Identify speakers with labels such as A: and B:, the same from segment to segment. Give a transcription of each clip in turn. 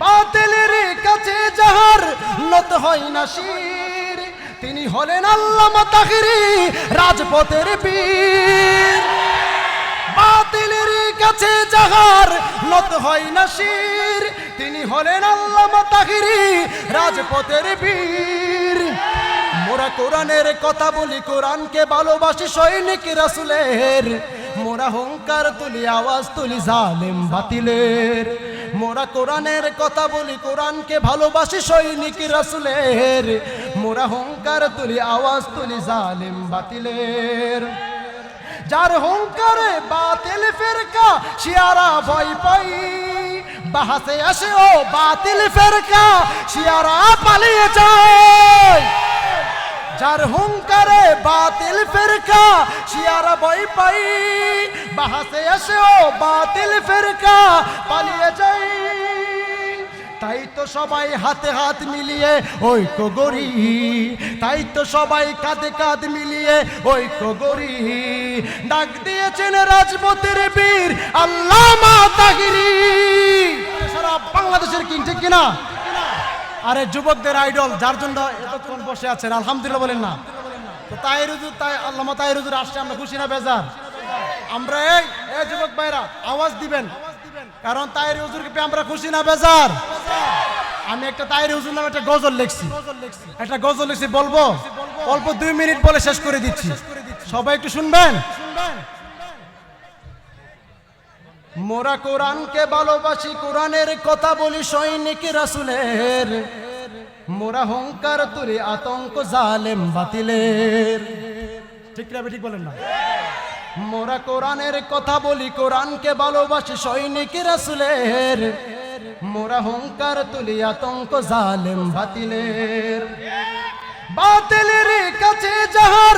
A: বাতিলের কাছে যাহার নত হয় না শির, তিনি হলেন আল্লামা তাকরি রাজপথের বীর। বাতিলের কাছে যাহার নত হয় না শির, তিনি হলেন আল্লামা তাকরি রাজপথের বীর। মোরা কোরআনের কথা বলি, কোরআনকে ভালোবাসি, সৈনিক রাসূলের। মোরা হুঙ্কার তুলি, আওয়াজ তুলি জালেম বাতিলের। মোরা কোরআনের কথা বলি, কোরআনকে ভালোবাসি, সৈনিক রাসূলের। মোরা হুঙ্কার তুলি, আওয়াজ তুলি জালেম বাতিলের। যার হুঙ্কারে বাতিল ফেরকা শিয়ারা ভয় পাই, বাহাসে আসে ও বাতিল ফেরকা শিয়ারা পালিয়ে যায়। যার হুঙ্কারে বাতিল ফেরকা শিয়ারা ভয় পাই, বাহাসে আসে ও বাতিল ফেরকা পালিয়ে যায়। তাই তো সবাই হাতে হাত মিলিয়ে ঐক্য গড়ি, তাই তো সবাই কাঁধে কাঁধ মিলিয়ে ঐক্য গড়ি। ডাক দিয়েছেন রাজপথের বীর আল্লামা তাকরি, সারা বাংলাদেশের কিং, ঠিক কিনা? আরে যুবকদের আইডল, যার জন্য এতক্ষণ বসে আছেন, আলহামদুলিল্লাহ বলেন না? তো তাহির হুজুর, তাই আল্লামা তাহির হুজুর আসছে, আমরা খুশি না বেজার? আমরা এই যুবক ভাইরা আওয়াজ দিবেন, কারণ তাহির হুজুরকে পেয়ে আমরা খুশি না বেজার? আমি একটা তাহির হুজুর নামে একটা গজল লিখছি, বলবো? অল্প 2 মিনিট বলে শেষ করে দিচ্ছি, সবাই একটু শুনবেন। মোরা কোরআনকে ভালোবাসি, কোরআনের কথা বলি, সৈনিক রাসূলের। মোরা হুঙ্কার তুলি, আতঙ্ক জালেম বাতিলের। ঠিক না? ঠিক বলেন না? মোরা কোরআনের কথা বলি, কোরআনকে ভালোবাসি, সৈনিক রাসূলের। মোরা হুঙ্কার তুলি, আতঙ্ক জালেম বাতিলের। বাতিলের কাছে যাহার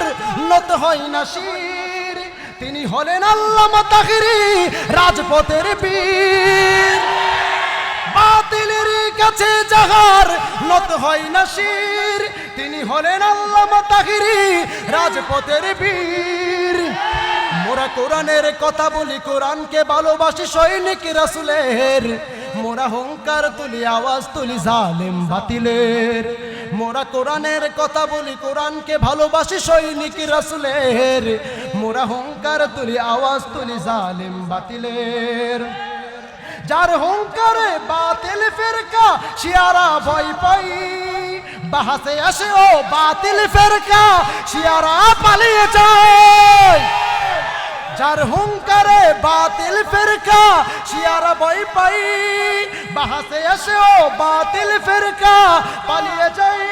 A: নত হয় না শির, তিনি হলেন আল্লামা তাকরি রাজপথের বীর। বাতিলের কাছে যাহার নত হয় না শির, তিনি হলেন আল্লামা তাকরি রাজপথের বীর। মোরা কোরআনের কথা বলি, কোরআনকে ভালোবাসি, সৈনিক রাসূলের। মোরা হুঙ্কার তুলি, আওয়াজ তুলি জালেম বাতিলের। মোরা কোরআনের কথা বলি, কোরআনকে ভালোবাসি, সৈনিক রাসূলের। মোরা হুঙ্কার তুলি, আওয়াজ তুলি জালেম বাতিলের। যার হুঙ্কারে বাতিল ফেরকা শিয়ারা ভয় পাই, বাহাসে আসে ও বাতিল ফেরকা শিয়ারা পালিয়ে যায়। যার হুঙ্কারে বাতিল ফেরকা শিয়ারা ভয় পাই, বাহাসে আসে ও বাতিল ফেরকা পালিয়ে যায়।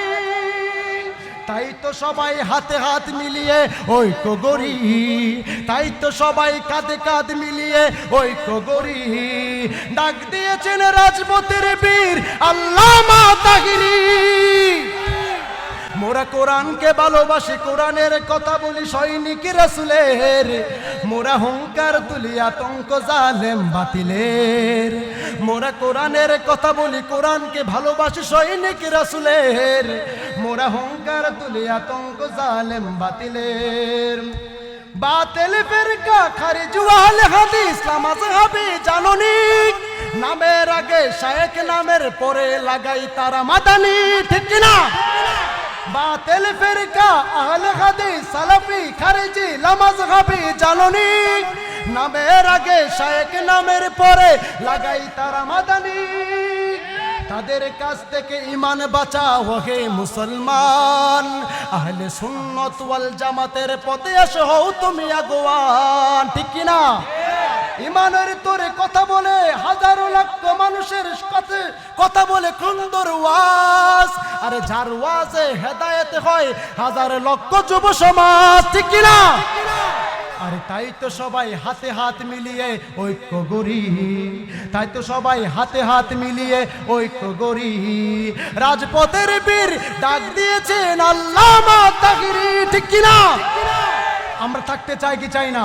A: তাই তো সবাই হাতে হাত মিলিয়ে ঐক্য গড়ি, তাই তো সবাই কাঁধে কাঁধ মিলিয়ে ঐক্য গড়ি। ডাক দিয়েছেন রাজপথের বীর আল্লামা তাকরি। মোরা কোরআনকে ভালোবাসি, কোরআনের কথা বলি, সৈনিক রাসূলের। মোরা হুঙ্কার তুলি, আতঙ্ক জালেম বাতিলের। মোরা কোরআনের কথা বলি, কোরআনকে ভালোবাসি, সৈনিক রাসূলের। মোরা হুঙ্কার তুলি, আতঙ্ক জালেম বাতিলের। বাতিল ফিরকা খারিজ আহলে হাদিস মাযহাবি জাননি, নামের আগে শায়েখ নামের পরে লাগাই তারা মাদানি, ঠিক না? বাতিল ফিরকা আহলে হাদিস সালাফি খারিজি লামাযহাবি জাননি, নামের আগে শায়েখ নামের পরে লাগাই তারা মাদানি। তাদের কাছ থেকে ঈমান বাঁচাও হে মুসলমান, আহলে সুন্নাত ওয়াল জামাতের পথে আসো হও তুমি আগুয়ান, ঠিক কি না? ঈমানের তোরে কথা বলে হাজারো লক্ষ মানুষের কাছে কথা বলে সুন্দর ওয়াজ, আরে যার ওয়াজে হেদায়েত হয় হাজার লক্ষ যুব সমাজ, ঠিক কি না? আরে তাই তো সবাই হাতে হাত মিলিয়ে ঐক্য গড়ি, তাই তো সবাই হাতে হাত মিলিয়ে ঐক্য গড়ি। রাজপথের বীর ডাক দিয়েছেন আল্লামা তাকরি, ঠিক কি না? আমরা থাকতে চাই কি চাই না?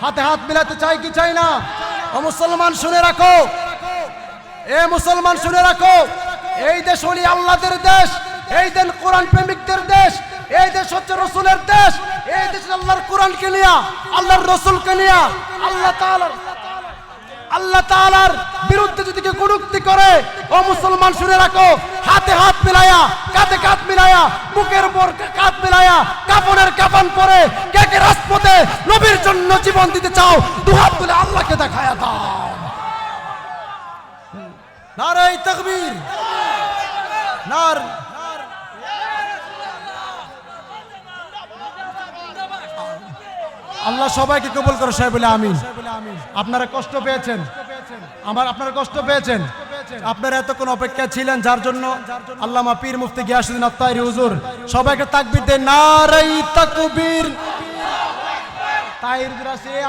A: হাতে হাত মিলাতে চাই কি চাই না? ও মুসলমান শুনে রাখো, এ মুসলমান শুনে রাখো, এই দেশ হলি আল্লাহদের দেশ, এই দেশ কোরআন প্রেমিকদের দেশ, এই দেশ হচ্ছে রসুলের দেশ, এই দেশ আল্লাহর কোরআনকে নিয়া, আল্লাহর রসুলকে নিয়া, আল্লাহ তাআলার বিরুদ্ধে যদি কেউ কটূক্তি করে, ও মুসলমান শুনে রাখো, হাতে হাত মিলায়া, কাঁধে কাঁধ মিলায়া, বুকের উপর কাঁধ মিলায়া, কাফনের কাফন পরে কে কে রাজপথে নবীর জন্য জীবন দিতে চাও, দুহাত তুলে আল্লাহকে দেখায়া দাও। নারে তাকবীর, নার আল্লাহ সবাইকে কবুল করে, সবাই বলে আমিন। আপনারা কষ্ট পেয়েছেন, আপনারা কষ্ট পেয়েছেন, আপনারা এতক্ষণ অপেক্ষা ছিলেন, যার জন্য আল্লামা পীর মুফতি গিয়াসউদ্দিন আত্তাহিরি হুজুর সবাইকে তাকবীর দেন, নারে তাকবীর। তাহির হুজুর আছে এই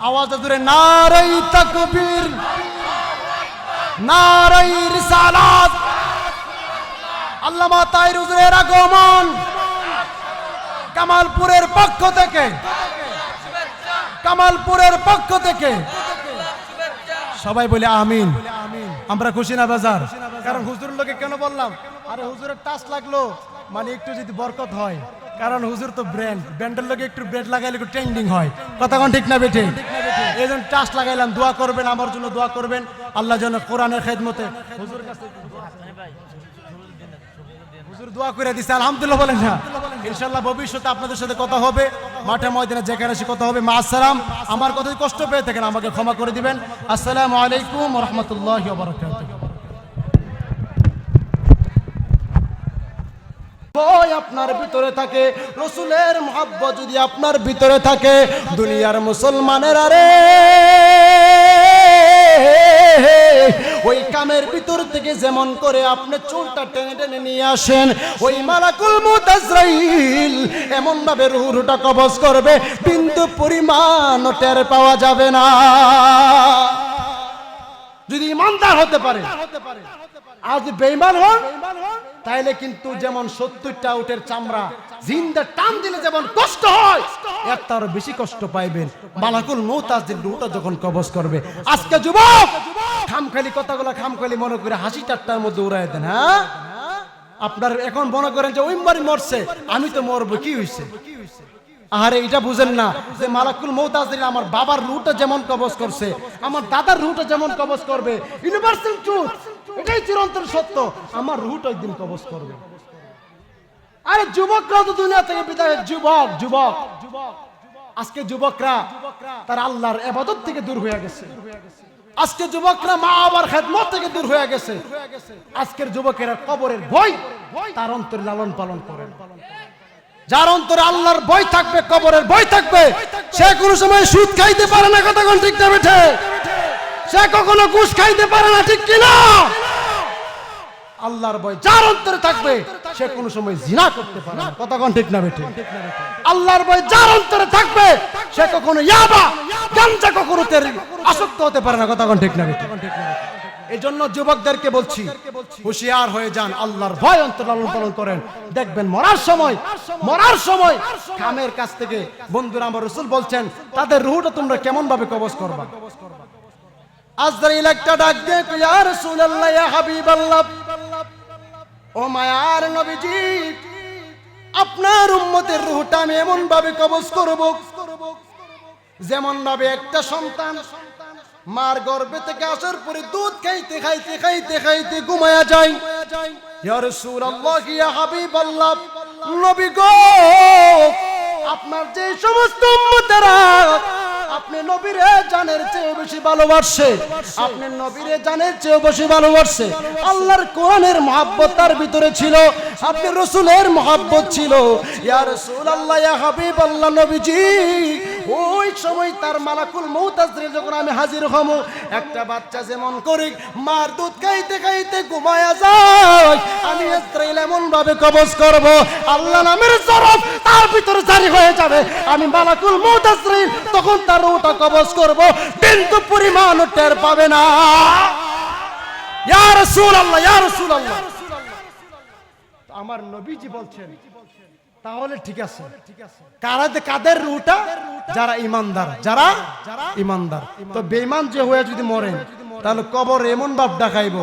A: আওয়াজ জোরে, নারে তাকবীর, নারে রিসালাত। আল্লামা তাহির হুজুরের আগমন কামালপুরের পক্ষ থেকে, কামালপুরের পক্ষ থেকে সবাই বলে আমিন। আমরা খুশি না বাজার? কারণ হুজুরের লোকে কেন বললাম, আরে হুজুরের টাচ লাগলো মানে একটু যদি বরকত হয়, কারণ হুজুর তো ব্র্যান্ডের লোকে একটু ব্রেড লাগাইলে একটু ট্রেন্ডিং হয়, কথা কোন ঠিক না বেঠে? এই জন্য টাচ লাগাইলাম। দোয়া করবেন, আমার জন্য দোয়া করবেন, আল্লাহ যেন কোরআনের খেদমতে হুজুরের কাছে হুজুর দোয়া করে দিছে, আলহামদুলিল্লাহ বলেন না? ইনশাআল্লাহ ভবিষ্যতে আপনাদের সাথে কথা হবে, মাঠে ময়দানে যেখানে এসে কথা হবে। মা আসসালাম। আমার কথায় কষ্ট পেয়ে থাকেন আমাকে ক্ষমা করে দিবেন। আসসালামু আলাইকুম ওয়া রাহমাতুল্লাহি ওয়া বারাকাতুহু। ভয় আপনার ভিতরে থাকে, রাসূলের মুহাব্বত যদি আপনার ভিতরে থাকে, দুনিয়ার মুসলমানের আরে ওই কামের ভিতর থেকে যেমন করে আপনি চুলটা টেনে টেনে নিয়ে আসেন, ওই মালাকুল মউত আজরাইল এমন ভাবে রূহটা কবজ করবে, বিন্দু পরিমাণ টের পাওয়া যাবে না। যদি ইমানদার হতে পারে, আজ বেঈমান হন, তাইলে কিন্তু যেমন 70টা উটের চামড়া জিন্দা টান দিলে যেমন কষ্ট হয়, এর তার বেশি কষ্ট পাইবেন মালাকুল মউত আজরাইল রূহটা যখন কবজ করবে। আজকে যুবক খামখালি কথাগুলো খামখালি মনে করে হাসি ঠাট্টার মধ্যে উড়াই দেন। হ্যাঁ, আপনার এখন মনে করেন যে ওই বাড়ি মরছে, আমি তো মরবো, কি হইছে? আরে এটা বুঝেন না যে মালাকুল মউত আজরাইল আমার বাবার রূহটা যেমন কবজ করছে, আমার দাদার রূহটা যেমন কবজ করবে, ইউনিভার্সাল ট্রুথ, এটাই চিরন্তন সত্য, আমার রূহটা একদিন কবজ করবে। আরে যুবকরা তো দুনিয়া থেকে বিদায়, যুবক যুবক আজকে যুবকরা তার আল্লাহর ইবাদত থেকে দূর হয়ে গেছে। আজকে যুবকরা মা বাবার খেদমত থেকে দূর হয়ে গেছে। আজকের যুবকেরা কবরের ভয় তার অন্তরে লালন পালন করেন। যার অন্তরে আল্লাহর ভয় থাকবে, কবরের ভয় থাকবে, সে কোনো সময় সুদ খাইতে পারে না, কথা কোন ঠিক না বেঠে? সে কখনো ঘুষ খাইতে পারে না, ঠিক কিনা? আল্লাহর ভয় যার অন্তরে থাকবে, সে কোনো সময় জিনা করতে পারে না, কথা কোন ঠিক না বেঠে? আল্লাহর ভয় যার অন্তরে থাকবে, সে কখনো ইয়াবা গাঞ্জা কখনো আসক্ত হতে পারে না, কথা কোন ঠিক না বেঠে? এই জন্য যুবকদেরকে বলছি, হুঁশিয়ার হয়ে যান, আল্লাহর ভয় অন্তর লালন পালন করেন। দেখবেন মরার সময় কামের কাছ থেকে, বন্ধুরা আমার রাসূল বলছেন, তাদের রূহটা তোমরা কেমন ভাবে কবজ করবা। আজরাইল একটা ডাক দিয়ে, ইয়া রাসূলুল্লাহ, ইয়া হাবিবাল্লাহ, ও মায়ার নবীজি, আপনার উম্মতের রূহটা আমি এমন ভাবে কবজ করব যেমন ভাবে একটা সন্তান মার গর্ভে থেকে আসার পরে দুধ খাইতে খাইতে খাইতে খাইতে ঘুমায়া যায়। ইয়া রাসূলুল্লাহ, ইয়া হাবিবাল্লাহ, নবী গো, আপনার যে সমস্ত উম্মতেরা আপনি নবীরে জানের চেয়ে বেশি ভালোবাসে, আপনি নবীরে জানের চেয়ে বেশি ভালোবাসে, আল্লাহর কোরআনের মহব্বত তার ভিতরে ছিল, আপনি রাসূলের মহব্বত ছিল। ইয়া রাসূলুল্লাহ, ইয়া হাবিবাল্লাহ, নবীজি, ওই সময় তার মালাকুল মউত আজরাইল যখন আমি হাজির হব, একটা বাচ্চা যেমন করে মার দুধ খাইতে খাইতে ঘুমায়া যায়, আমি আজরাইল এমন ভাবে কবজ করব, আল্লাহ নামের জরফ তার ভিতরে জারি হয়ে যাবে। আমি মালাকুল মউত আজরাইল তখন তার রূহটা কবজ করব, বিন্দু পরিমাণ টের পাবে না। ইয়া রাসূলুল্লাহ, ইয়া রাসূলুল্লাহ, আমার নবীজি বলছেন, তাহলে ঠিক আছে, কাদের রূহটা? যারা ইমানদার, যারা ইমানদার। তো বেঈমান যে হয়ে যদি মরেন, তাহলে কবরে এমন বাপ ডাকাইব,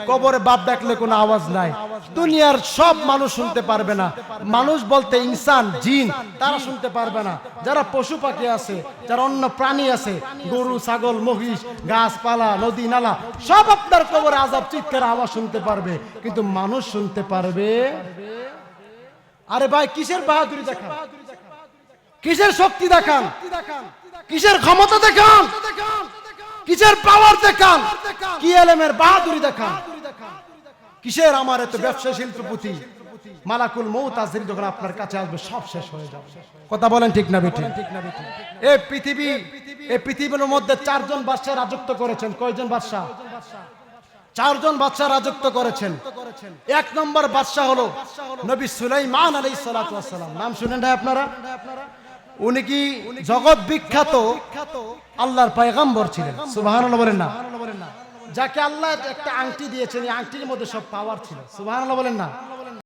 A: কবরে বাপ ডাকলে কোনো আওয়াজ নাই, দুনিয়ার সব মানুষ শুনতে পারবে না। মানুষ বলতে ইনসান, জিন, তারা শুনতে পারবে না। যারা পশু পাখি আছে, যারা অন্য প্রাণী আছে, গরু, ছাগল, মহিষ, গাছপালা, নদী নালা, সব আপনার কবরে আযাব চিৎকার আওয়াজ শুনতে পারবে, কিন্তু মানুষ শুনতে পারবে। আরে ভাই, কিসের বাহাদুরি দেখান, কিসের শক্তি দেখান, কিসের ক্ষমতা দেখান, কিসের পাওয়ার দেখান, কি এলেমের বাহাদুরি দেখান, কিসের আমার এত ব্যবসা শিল্পপতি। মালাকুল মউত আজরিন যখন আপনার কাছে আসবে সব শেষ হয়ে যাবে। কথা বলেন ঠিক না বেঠিক? এই পৃথিবীর মধ্যে 4 জন বাদশা রাজত্ব করেছেন। কয়জন বাদশা? 4 জন বাদশা রাজত্ব করেছেন। 1 নম্বর বাদশা হলো নবী সুলাইমান আলাইহিস সালাতু ওয়াস সালাম। নাম শুনেন না আপনারা? উনি কি জগৎ বিখ্যাত আল্লাহর পয়গম্বর ছিলেন। সুবহানাল্লাহ বলেন না? যাকে আল্লাহ একটা আংটি দিয়েছেন, এই আংটির মধ্যে সব পাওয়ার ছিল। সুবহানাল্লাহ বলেন না?